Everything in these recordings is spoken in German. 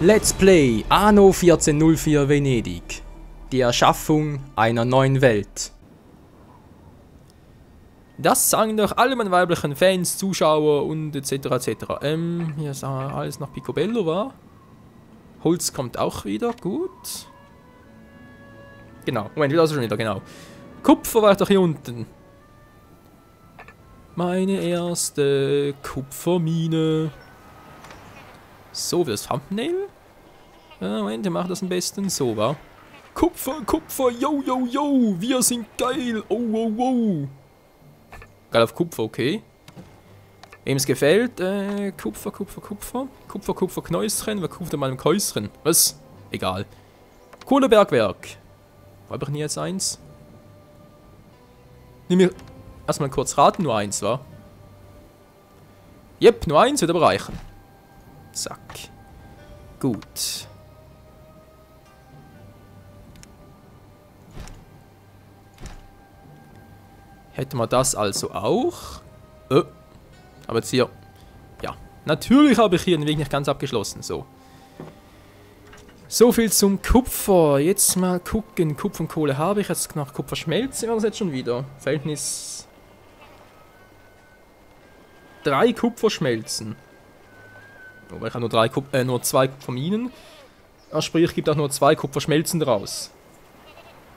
Let's Play Anno 1404 Venedig. Die Erschaffung einer neuen Welt. Das sagen doch alle meine weiblichen Fans, Zuschauer und etc. etc. Hier ist alles noch Picobello, war. Holz kommt auch wieder, gut. Genau, Moment, wieder schon wieder, genau. Kupfer war doch hier unten. Meine erste Kupfermine. So, für das Thumbnail? Moment, wir machen das am besten so, wa? Kupfer, Kupfer, yo, yo, yo, wir sind geil, oh, oh, oh. Geil auf Kupfer, okay. Wem es gefällt, Kupfer, Kupfer, Kupfer. Kupfer, Kupfer, Knäuschen, wer kupft an meinem Käuschen? Was? Egal. Kohlebergwerk. Wo habe ich denn jetzt eins? Nimm mir erstmal kurz raten, nur eins, wa? Jep, nur eins wird aber reichen. Zack. Gut. Hätten wir das also auch. Aber jetzt hier. Ja, natürlich habe ich hier den Weg nicht ganz abgeschlossen. So. So viel zum Kupfer. Jetzt mal gucken. Kupfer und Kohle habe ich. Jetzt nach Kupferschmelze war das jetzt schon wieder. Verhältnis 3 Kupferschmelzen. Wobei ich habe nur 2 Kupferminen. Sprich, gibt auch nur 2 Kupferschmelzen draus.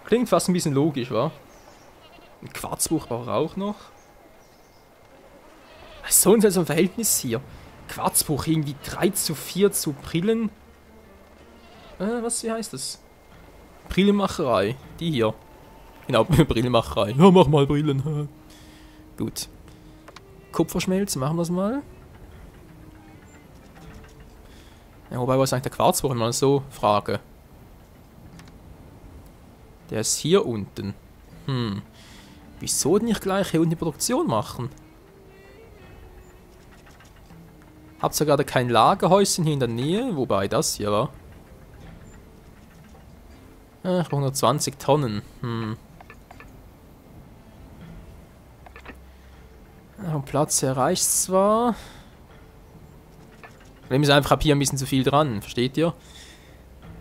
Klingt fast ein bisschen logisch, wa? Ein Quarzbuch brauche ich auch noch. Was ist so ein Verhältnis hier? Quarzbuch irgendwie 3:4 zu Brillen. Wie heißt das? Brillenmacherei. Die hier. Genau, Brillenmacherei. Ja, mach mal Brillen. Gut. Kupferschmelze, machen wir das mal. Ja, wobei, was ist eigentlich der Quarzbuch, wenn man so frage? Der ist hier unten. Wieso nicht gleich hier unten die Produktion machen? Habt ihr gerade kein Lagerhäuschen hier in der Nähe? Wobei das hier war. 120 Tonnen. Platz erreicht zwar. Problem ist einfach, ich habe hier ein bisschen zu viel dran, versteht ihr?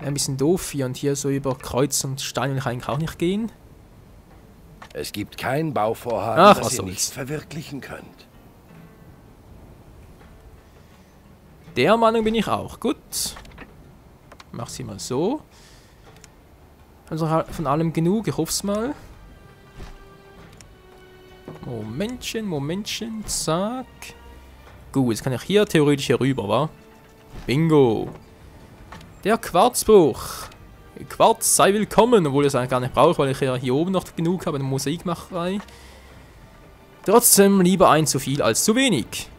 Ein bisschen doof hier und hier so über Kreuz und Stein will ich eigentlich auch nicht gehen. Es gibt kein Bauvorhaben, das ihr soll's. nicht verwirklichen könnt. Der Meinung bin ich auch. Gut. Mach sie mal so. Also von allem genug, ich hoffe es mal. Momentchen, Momentchen, zack. Gut, jetzt kann ich hier theoretisch hier rüber, wa? Bingo. Der Quarzbuch. Quarz sei willkommen, obwohl ich es eigentlich gar nicht brauche, weil ich ja hier oben noch genug habe, eine Mosaikmacherei. Trotzdem lieber ein zu viel als zu wenig.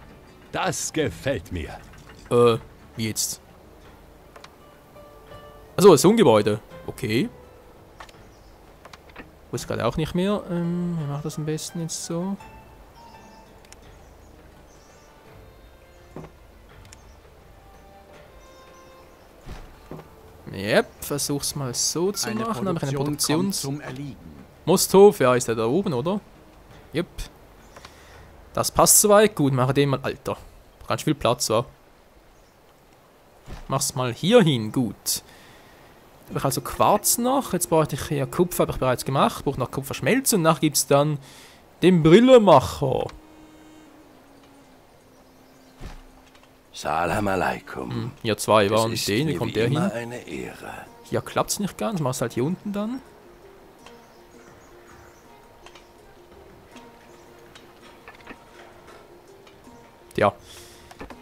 Das gefällt mir. Wie jetzt? Achso, so ein Gebäude. Okay. Wusste gerade auch nicht mehr. Wir machen das am besten jetzt so. Yep, versuch's mal so zu machen. Habe ich eine Produktions... Mosthof, ja, ist der da oben, oder? Yep. Das passt soweit. Gut, mache den mal. Alter. Ganz viel Platz, wa? Mach's mal hier hin. Gut. Habe ich also Quarz noch. Jetzt brauche ich hier Kupfer, habe ich bereits gemacht. Brauche noch Kupferschmelze und nachher gibt's dann den Brillenmacher. Salam alaikum. Hier 2 waren den. Wie kommt der hin? Eine Ehre. Hier klappt's nicht ganz. Mach's halt hier unten dann. Ja.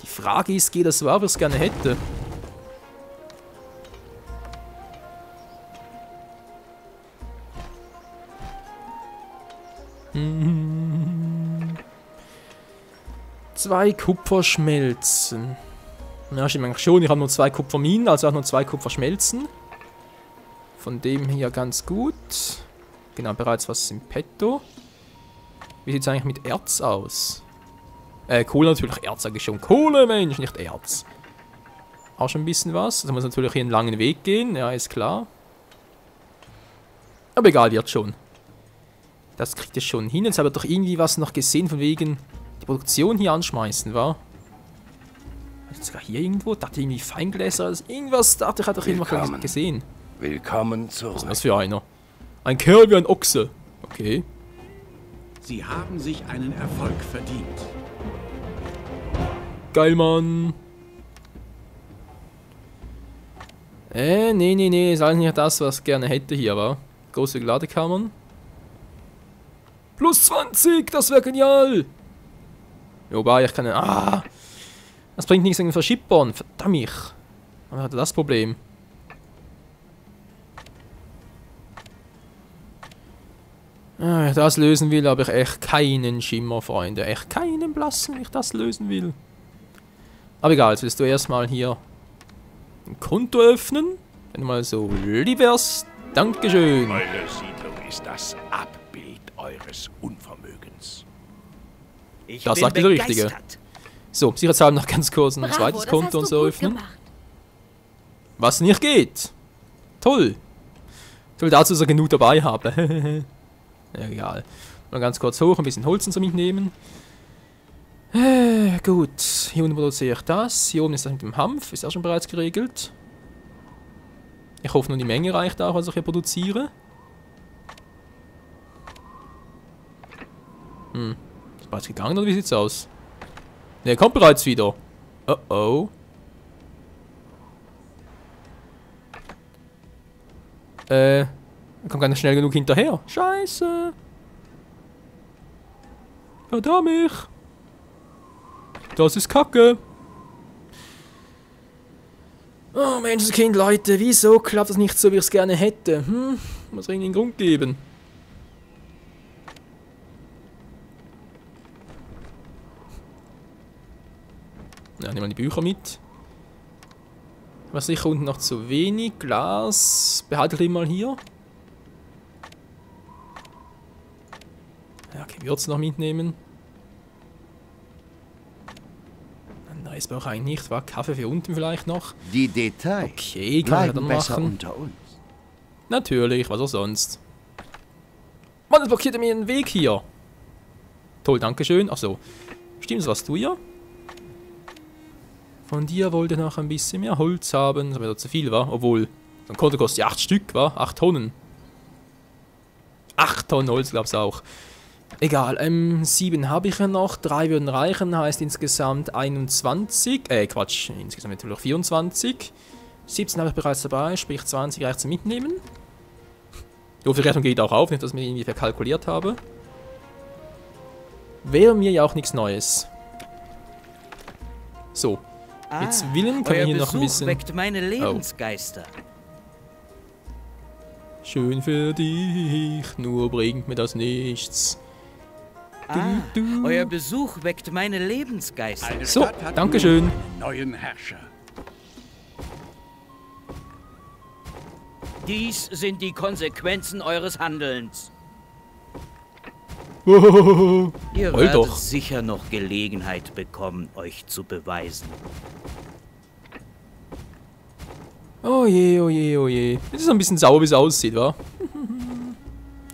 Die Frage ist, geht das so, wie ich es gerne hätte? Zwei Kupferschmelzen. Ja, stimmt eigentlich schon. Ich habe nur 2 Kupferminen, also auch nur 2 Kupferschmelzen. Von dem hier ganz gut. Genau, bereits was im Petto. Wie sieht es eigentlich mit Erz aus? Kohle natürlich. Erz sage ich schon. Kohle, Mensch, nicht Erz. Auch schon ein bisschen was. Also muss natürlich hier einen langen Weg gehen. Ja, ist klar. Aber egal, wird schon. Das kriegt ihr schon hin. Jetzt habe ich doch irgendwie was noch gesehen, von wegen die Produktion hier anschmeißen, wa? Sogar hier irgendwo? Dachte irgendwie Feingläser. Also irgendwas dachte ich, hatte ich irgendwas gesehen. Willkommen Was zurück. ist das für einer? Ein Kerl wie ein Ochse. Okay. Sie haben sich einen Erfolg verdient. Geil, Mann. Nee. Ist alles nicht das, was ich gerne hätte hier, wa? Große Ladekammern. Plus 20, das wäre genial. Wobei, ich kann... das bringt nichts gegen Verschiebborn. Verdammt. Was hatte das Problem? Wenn ich das lösen will, habe ich echt keinen Schimmer, Freunde. Echt keinen blassen, wenn ich das lösen will. Aber egal, jetzt willst du erstmal hier ein Konto öffnen. Wenn du mal so lieb wärst. Dankeschön. Eure Siedlung ist das Abbild eures Unvermögens. Das sagt der Richtige. So, sicherheitshalber noch ganz kurz ein zweites Konto und so öffnen. Was nicht geht. Toll. Ich will dazu so genug dabei haben. Ja, egal. Mal ganz kurz hoch, ein bisschen Holz und so mitnehmen. Gut, hier unten produziere ich das. Hier oben ist das mit dem Hanf, ist auch schon bereits geregelt. Ich hoffe nur, die Menge reicht auch, was ich hier produziere. Ist bereits gegangen oder wie sieht's aus? Ne, kommt bereits wieder. Oh oh. Kommt gar nicht schnell genug hinterher. Scheiße. Verdammt. Das ist Kacke. Oh, Menschenskind, Leute. Wieso klappt das nicht so, wie ich es gerne hätte? Muss irgendwie einen Grund geben. Ja, nehmen wir die Bücher mit. Was sicher unten noch zu wenig. Glas. Behalte ich mal hier. Ja, okay, Würze noch mitnehmen. Ein Reis brauche ich eigentlich nicht, war Kaffee für unten vielleicht noch. Die Details Okay, kann ich dann besser machen. unter uns. Natürlich, was auch sonst. Mann, das blockiert mir den Weg hier. Toll, dankeschön. Achso. Stimmt, das warst du ja? Von dir wollte ich noch ein bisschen mehr Holz haben, das wäre zu viel, war. Obwohl, so ein Konto kostet ja 8 Stück, war. 8 Tonnen. 8 Tonnen Holz, glaub's auch. Egal, 7 habe ich ja noch, 3 würden reichen, heißt insgesamt 21, Quatsch, insgesamt natürlich 24. 17 habe ich bereits dabei, sprich 20 reicht zum Mitnehmen. Die Rechnung geht auch auf, nicht, dass ich mir irgendwie verkalkuliert habe. Wäre mir ja auch nichts Neues. So, jetzt Willen können wir hier noch ein bisschen... weckt meine Lebensgeister. Schön für dich, nur bringt mir das nichts. Euer Besuch weckt meine Lebensgeister. Eine So, Stadt hat dankeschön. nun einen neuen Herrscher. Dies sind die Konsequenzen eures Handelns. Ihr Heul werdet doch. sicher noch Gelegenheit bekommen, euch zu beweisen. Oh je, oh je, oh je. Es ist ein bisschen sauer, wie es aussieht, wa?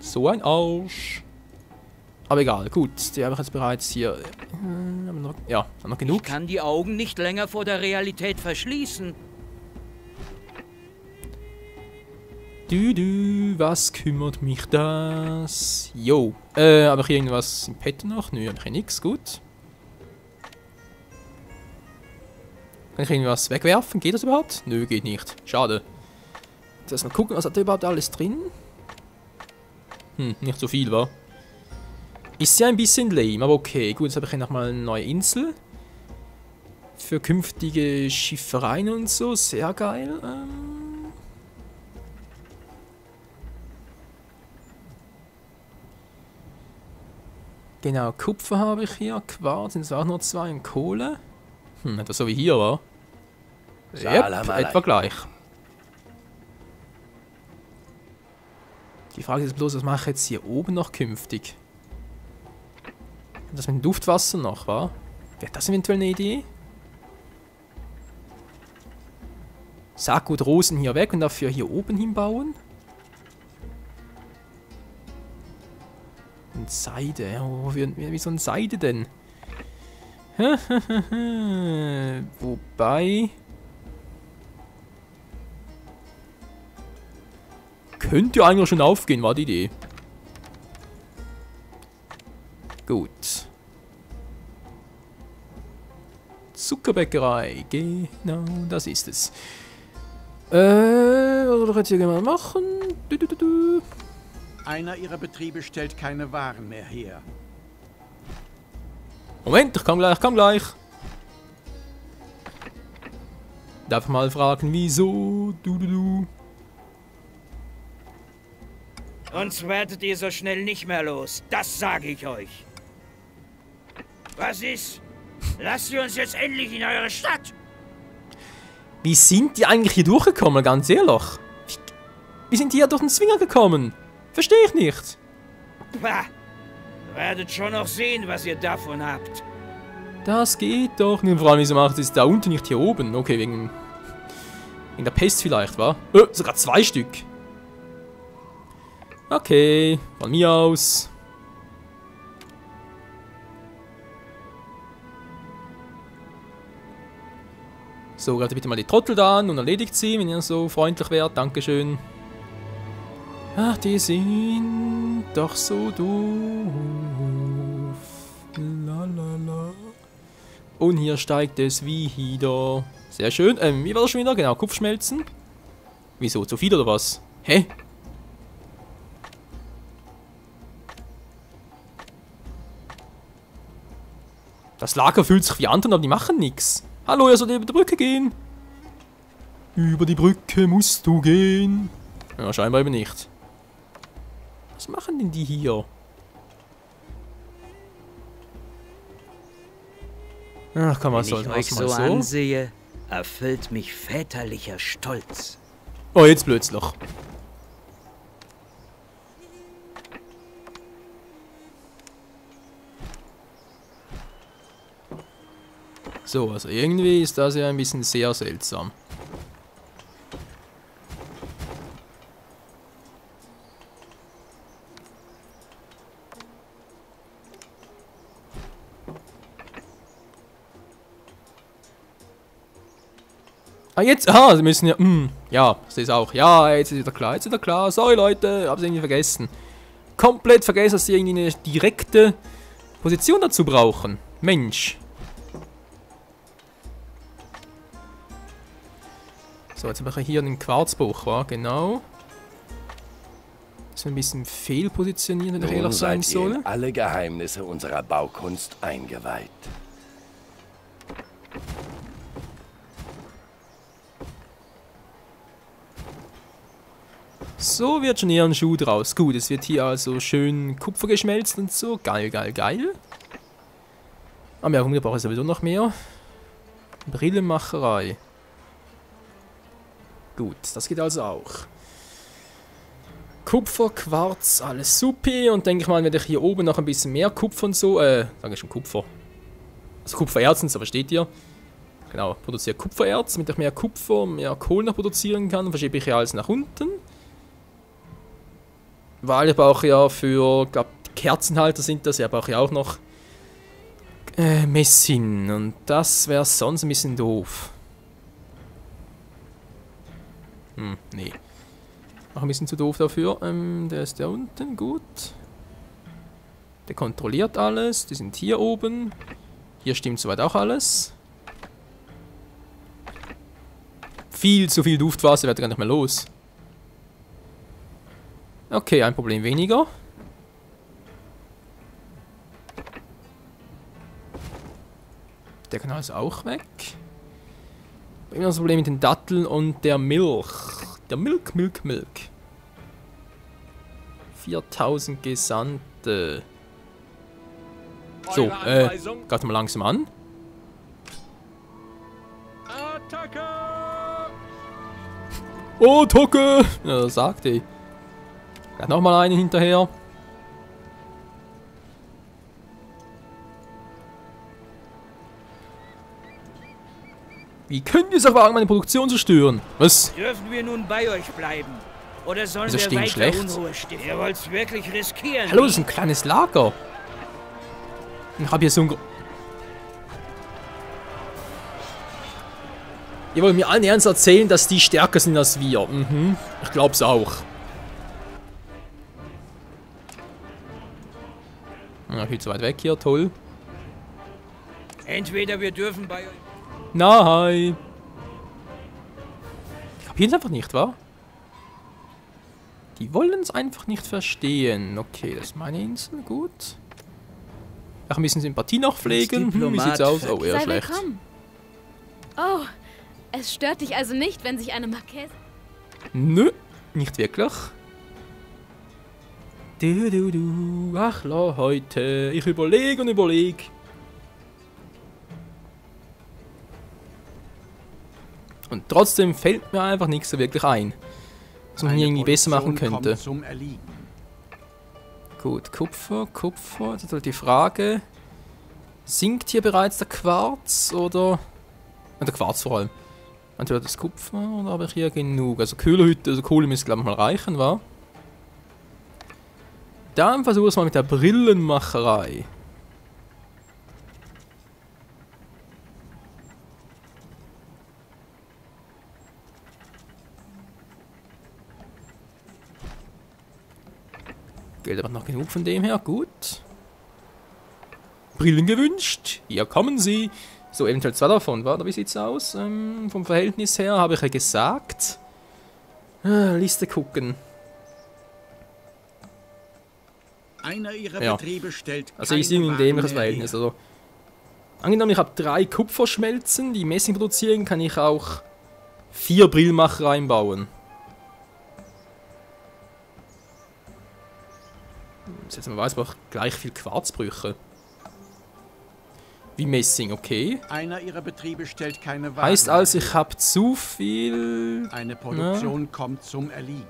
So ein Arsch. Aber egal, gut. Die habe ich jetzt bereits hier. Ja, haben noch genug. Ich kann die Augen nicht länger vor der Realität verschließen. Was kümmert mich das? Jo. Habe ich hier irgendwas im Petto noch? Nö, habe ich hier nichts. Gut. Kann ich irgendwas wegwerfen? Geht das überhaupt? Nö, geht nicht. Schade. Jetzt erstmal gucken, was hat da überhaupt alles drin? Nicht so viel, wa? Ist ja ein bisschen lame, aber okay. Gut, jetzt habe ich hier nochmal eine neue Insel. Für künftige Schiffereien und so. Sehr geil. Genau, Kupfer habe ich hier. Quarz sind es auch nur 2 und Kohle. Etwas so wie hier, war. Yep, etwa gleich. Die Frage ist bloß, was mache ich jetzt hier oben noch künftig? Das mit dem Duftwasser noch, wa? Wäre das eventuell eine Idee? Saatgut Rosen hier weg und dafür hier oben hinbauen? Und Seide, ja, wie so eine Seide denn? Wobei... Könnte ja eigentlich schon aufgehen, war die Idee. Gut. Zuckerbäckerei, genau, das ist es. Was kann ich hier mal machen? Einer ihrer Betriebe stellt keine Waren mehr her. Moment, ich komm gleich. Darf mal fragen, wieso? Uns werdet ihr so schnell nicht mehr los. Das sage ich euch. Was ist? Lasst ihr uns jetzt endlich in eure Stadt? Wie sind die eigentlich hier durchgekommen, ganz ehrlich? Wie sind die hier durch den Zwinger gekommen? Verstehe ich nicht. Bah, werdet schon noch sehen, was ihr davon habt. Das geht doch. Nur vor allem, wieso macht es da unten nicht hier oben? Okay, wegen der Pest vielleicht, wa? Sogar 2 Stück. Okay, von mir aus. So, greift bitte mal die Trottel da an und erledigt sie, wenn ihr so freundlich wärt. Dankeschön. Ach, die sind doch so doof. Lalala. Und hier steigt es wieder. Sehr schön. Wie war das schon wieder? Genau, Kupfschmelzen. Wieso? Zu viel oder was? Hä? Das Lager fühlt sich wie anderen, aber die machen nichts. Hallo, ihr sollt über die Brücke gehen. Über die Brücke musst du gehen. Ja, scheinbar eben nicht. Was machen denn die hier? Ach komm, was soll Wenn ich euch so ansehe, erfüllt mich väterlicher Stolz. Oh, jetzt plötzlich. So, also irgendwie ist das ja ein bisschen sehr seltsam. Ah, jetzt, sie müssen ja, ja, ich sehe es auch. Ja, jetzt ist wieder klar, Sorry Leute, hab's irgendwie vergessen. Komplett vergessen, dass sie irgendwie eine direkte Position dazu brauchen. Mensch. So, jetzt haben wir hier einen Quarzbruch, wa? Genau. Das ist ein bisschen fehlpositioniert, wenn ich ehrlich sein soll. In alle Geheimnisse unserer Baukunst eingeweiht. So wird schon eher ein Schuh draus. Gut, es wird hier also schön Kupfer geschmelzt und so. Geil, geil, geil. Aber ja, wir brauchen sowieso noch mehr. Brillenmacherei. Gut, das geht also auch. Kupfer, Quarz, alles supi. Und denke ich mal, werde ich hier oben noch ein bisschen mehr Kupfer und so. Sage ich schon Kupfer. Also Kupfererz, so versteht ihr. Genau, produziere Kupfererz, damit ich mehr Kupfer, mehr Kohle noch produzieren kann. Verschiebe ich hier alles nach unten. Weil ich brauche ja für, glaube Kerzenhalter sind das, ja, brauche ich auch noch Messin. Und das wäre sonst ein bisschen doof. Nee. Noch ein bisschen zu doof dafür. Der ist da unten, gut. Der kontrolliert alles. Die sind hier oben. Hier stimmt soweit auch alles. Viel zu viel Duftwasser, wird gar nicht mehr los. Okay, ein Problem weniger. Der kann also auch weg. Immer das Problem mit den Datteln und der Milch. Der Milk. 4000 Gesandte. So, greift mal langsam an. Attacke! Oh, Attacke! Ja, das sagte ich. Gleich nochmal einen hinterher. Wie können wir es auch wagen, meine Produktion zu stören? Was? Dürfen wir nun bei euch bleiben? Oder sollen Wieso wir stehen weiter schlecht? Unruhe stiften? Ihr wollt's wirklich riskieren. Hallo, das ist ein kleines Lager. Ich habe hier so ein... Ihr wollt mir allen ernst erzählen, dass die stärker sind als wir. Mhm. Ich glaub's auch. Ja, viel zu weit weg hier, toll. Entweder wir dürfen bei euch... Nein. Ich kapier's einfach nicht, wa? Die wollen es einfach nicht verstehen. Okay, das ist meine Insel, gut. Ach, ein bisschen Sympathie noch pflegen. Wie sieht's aus? Oh, eher Sei schlecht. willkommen. Oh, es stört dich also nicht, wenn sich eine Marquise... Nö, nicht wirklich. Du. Ach, heute. Ich überlege und überlege. Und trotzdem fällt mir einfach nichts so wirklich ein. Was man irgendwie besser machen könnte. Zum Erliegen. Gut, Kupfer. Das ist halt die Frage. Sinkt hier bereits der Quarz oder... Der Quarz vor allem. Entweder das Kupfer oder habe ich hier genug? Also Köhlerhütte, also Kohle müsste glaube ich mal reichen, wa? Dann versuche ich es mal mit der Brillenmacherei. Geld aber noch genug von dem her, gut. Brillen gewünscht, hier kommen sie. So, eventuell 2 davon, wa? Wie sieht's aus? Vom Verhältnis her habe ich ja gesagt. Liste gucken. Einer ihrer Ja. Betriebe stellt Also ich keine sehe ein dämliches Waren mehr Verhältnis. her. Also, angenommen, ich habe 3 Kupferschmelzen, die Messing produzieren, kann ich auch 4 Brillmacher reinbauen. Jetzt man weiß, man auch gleich viel Quarzbrüche. Wie Messing, okay. Einer ihrer Betriebe stellt keine Waren Heißt also, mehr ich habe zu viel her. Eine Produktion kommt zum Erliegen.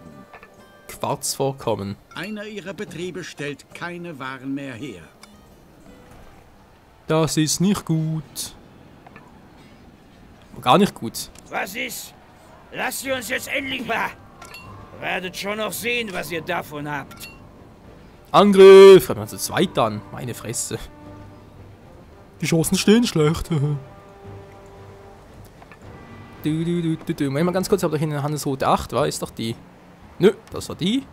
Quarzvorkommen. Einer ihrer Betriebe stellt keine Waren mehr her. Das ist nicht gut. Gar nicht gut. Was ist? Lasst ihr uns jetzt endlich mal... Werdet schon noch sehen, was ihr davon habt. Angriff! Haben wir zu zweit dann. Meine Fresse. Die Chancen stehen schlecht. Moment mal ganz kurz, ich habe doch hier eine Handelsroute 8, war ist doch die. Nö, das war die.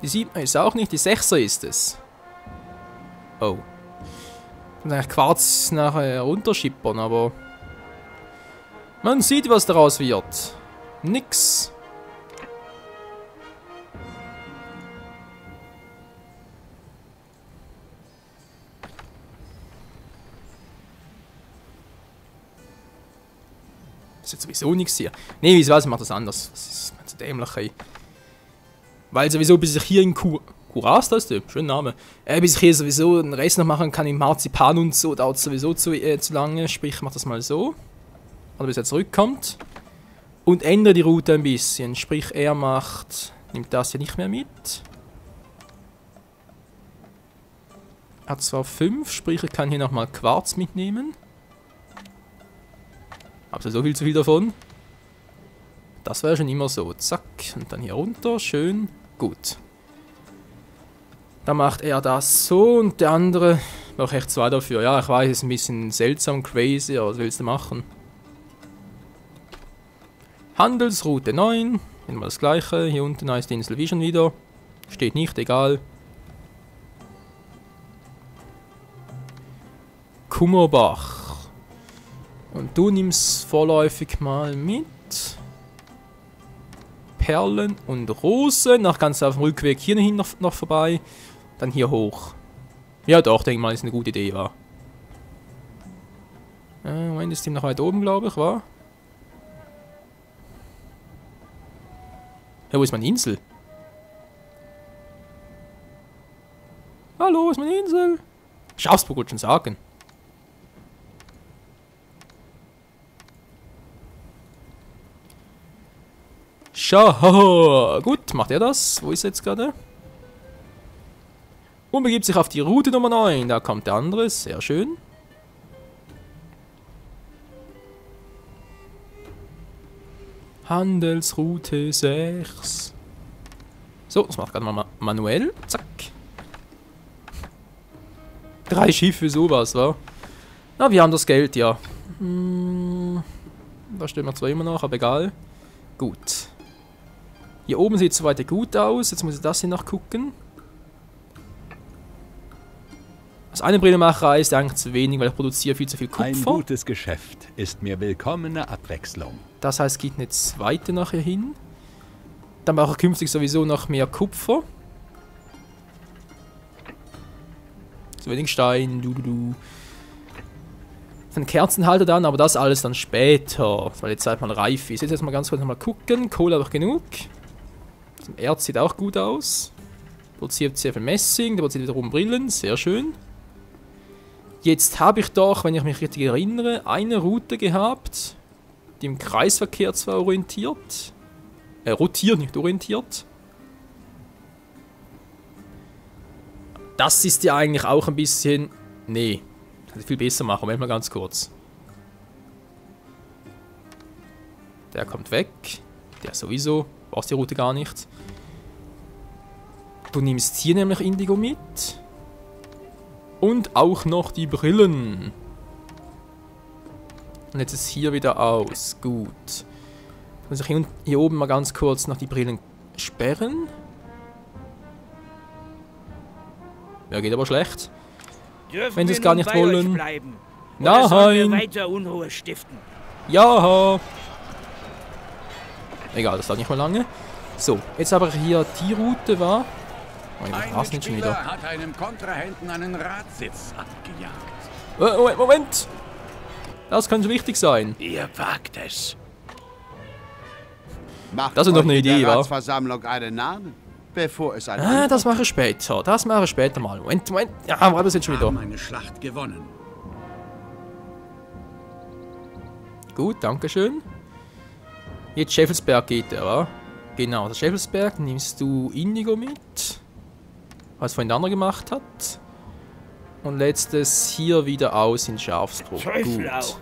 Die 7 ist auch nicht, die 6er ist es. Oh. Ich kann eigentlich Quarz nachher runterschippern, aber... Man sieht, was daraus wird. Nix. Das ist jetzt sowieso nichts hier. Nee, wie weiß ich, mache das anders. Das ist zu dämlich, ey. Weil sowieso, bis ich hier in Kuras, das ist der schöner Name. Bis ich hier sowieso einen Rest noch machen kann im Marzipan und so, dauert es sowieso zu lange. Sprich, ich mache das mal so. Oder bis er zurückkommt. Und ändere die Route ein bisschen. Sprich, er nimmt das hier nicht mehr mit. Hat zwar 5, sprich, ich kann hier nochmal Quarz mitnehmen. Habt ihr so viel zu viel davon? Das war ja schon immer so. Zack. Und dann hier runter. Schön. Gut. Dann macht er das so und der andere braucht echt 2 dafür. Ja, ich weiß, ist ein bisschen seltsam, crazy, aber was willst du machen? Handelsroute 9. Immer das gleiche. Hier unten heißt die Insel wie schon wieder. Steht nicht, egal. Kummerbach. Und du nimmst vorläufig mal mit. Perlen und Rosen. Nach ganz auf dem Rückweg hierhin noch vorbei. Dann hier hoch. Ja doch, denke mal, ist eine gute Idee, war. Moment, ist Team noch weit oben, glaube ich, war. Ja, wo ist meine Insel? Hallo, wo ist meine Insel? Schafsburg wollte schon sagen. Schau. Gut, macht er das? Wo ist er jetzt gerade? Und begibt sich auf die Route Nummer 9. Da kommt der andere. Sehr schön. Handelsroute 6. So, das macht gerade mal manuell. Zack. 3 Schiffe, sowas, wa? Na, wir haben das Geld, ja. Da stehen wir zwar immer noch, aber egal. Gut. Hier oben sieht es soweit gut aus. Jetzt muss ich das hier nachgucken. Also eine Brillenmacherei ist eigentlich zu wenig, weil ich produziere viel zu viel Kupfer. Ein gutes Geschäft ist mir willkommene Abwechslung. Das heißt, es geht eine zweite nachher hin. Dann brauche ich künftig sowieso noch mehr Kupfer. Zu wenig Stein, Für den Kerzenhalter dann, aber das alles dann später, weil die Zeit mal reif ist. Jetzt mal ganz kurz nochmal gucken. Kohle habe ich genug. Das Erz sieht auch gut aus. Produziert sehr viel Messing, der produziert wiederum Brillen, sehr schön. Jetzt habe ich doch, wenn ich mich richtig erinnere, eine Route gehabt, die im Kreisverkehr zwar rotiert, nicht orientiert. Das ist ja eigentlich auch ein bisschen... Nee, kann ich viel besser machen. Moment mal ganz kurz. Der kommt weg. Der sowieso. Brauchst die Route gar nicht. Du nimmst hier nämlich Indigo mit. Und auch noch die Brillen. Und jetzt ist hier wieder aus. Gut. Muss ich hier oben mal ganz kurz noch die Brillen sperren. Ja, geht aber schlecht. Wenn sie es gar nicht wollen. Nein! Weiter Unruhe stiften? Ja! Egal, das dauert nicht mal lange. So, jetzt aber hier die Route war. Oh, Ein nicht schon Mitspieler wieder. hat einem Kontrahenten einen Radsitz abgejagt. Moment! Das könnte wichtig sein. Ihr wagt es. Macht Das ist doch euch eine in der Idee, wa? Ratsversammlung einen Namen, bevor es ein Ah, das mache ich später. Das mache ich später mal. Moment. Ja, war das jetzt schon Wir wieder? haben eine Schlacht gewonnen. Gut, dankeschön. Jetzt Schäfelsberg geht der, wa? Genau, das Schäfelsberg nimmst du Indigo mit. Was vorhin der andere gemacht hat. Und lädst es hier wieder aus in Schafsbruch. Teufel Gut. auch.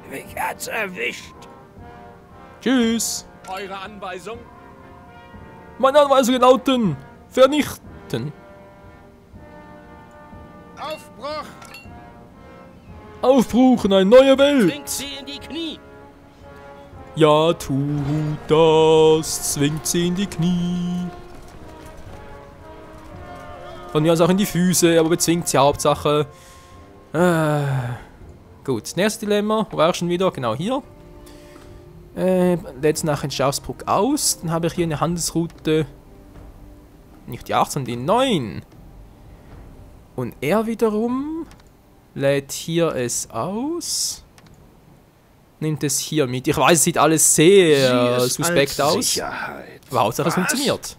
Mich hat's erwischt. Tschüss. Eure Anweisung? Meine Anweisungen lauten: vernichten. Aufbruch! Aufbruch in eine neue Welt. Zwingt sie in die Knie. Ja, tut das. Zwingt sie in die Knie. Von mir aus auch in die Füße, aber bezwingt sie Hauptsache. Gut, nächstes Dilemma. Wo war ich schon wieder? Genau hier. Lädt nachher in Schafsbruck aus. Dann habe ich hier eine Handelsroute. Nicht die 8, sondern die 9. Und er wiederum lädt hier es aus. Nimmt es hier mit. Ich weiß, es sieht alles sehr suspekt aus. Sicherheit. Aber Hauptsache es Was? funktioniert.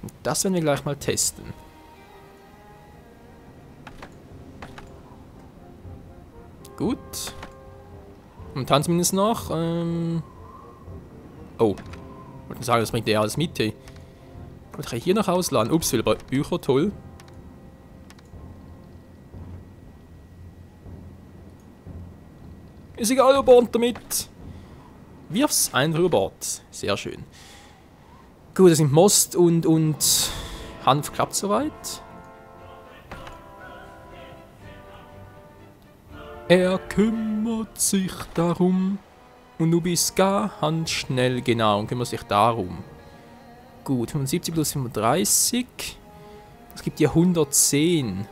Und das werden wir gleich mal testen. Gut. Momentan zumindest noch. Oh. Ich wollte sagen, das bringt ja alles mit. Hey. Kann ich hier noch ausladen? Ups, viele Bücher, toll. Ist egal, über Bord damit. Wirf's einfach über Bord. Sehr schön. Gut, das sind Most und Hanf klappt soweit. Er kümmert sich darum. Und du bist ganz schnell, genau, und kümmert sich darum. Gut, 75 plus 35. Das gibt dir 110.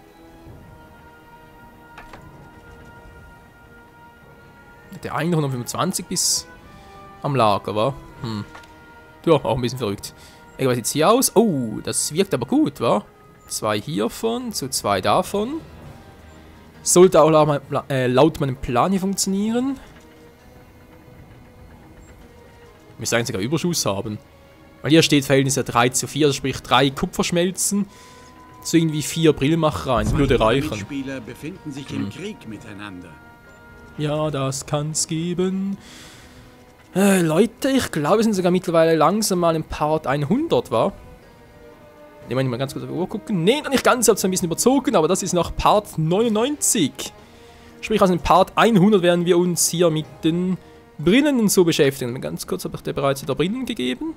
Der eigentlich 125 bis am Lager, wa? Ja, auch ein bisschen verrückt. Egal, was sieht hier aus? Oh, das wirkt aber gut, wa? 2 hiervon zu 2 davon. Sollte auch laut meinem Plan hier funktionieren. Wir müssen eigentlich sogar Überschuss haben. Weil hier steht Verhältnis ja 3:4, also sprich 3 Kupferschmelzen zu irgendwie 4 Brillmachereien. Das würde reichen. Mitspieler befinden sich im Krieg miteinander. Ja, das kann's geben. Leute, ich glaube, wir sind sogar mittlerweile langsam mal im Part 100, wa? Ich meine, mal ganz kurz auf die Uhr gucken. Nee, noch nicht ganz, ich hab's ein bisschen überzogen, aber das ist noch Part 99. Sprich, also in Part 100 werden wir uns hier mit den Brillen und so beschäftigen. Ganz kurz, habe ich dir bereits wieder Brillen gegeben?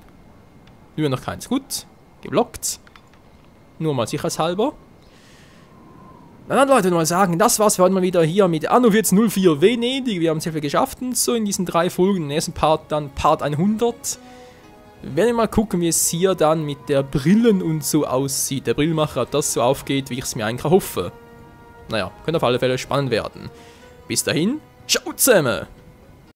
Nur noch keins. Gut, geblockt. Nur mal sicherheitshalber. Na dann, Leute, mal sagen, das war's für heute mal wieder hier mit Anno 1404 Venedig. Wir haben sehr viel geschafft und so in diesen 3 Folgen. Im nächsten Part dann Part 100. Wir werden mal gucken, wie es hier dann mit der Brillen und so aussieht. Der Brillmacher, ob das so aufgeht, wie ich es mir eigentlich hoffe. Naja, könnte auf alle Fälle spannend werden. Bis dahin, ciao zusammen!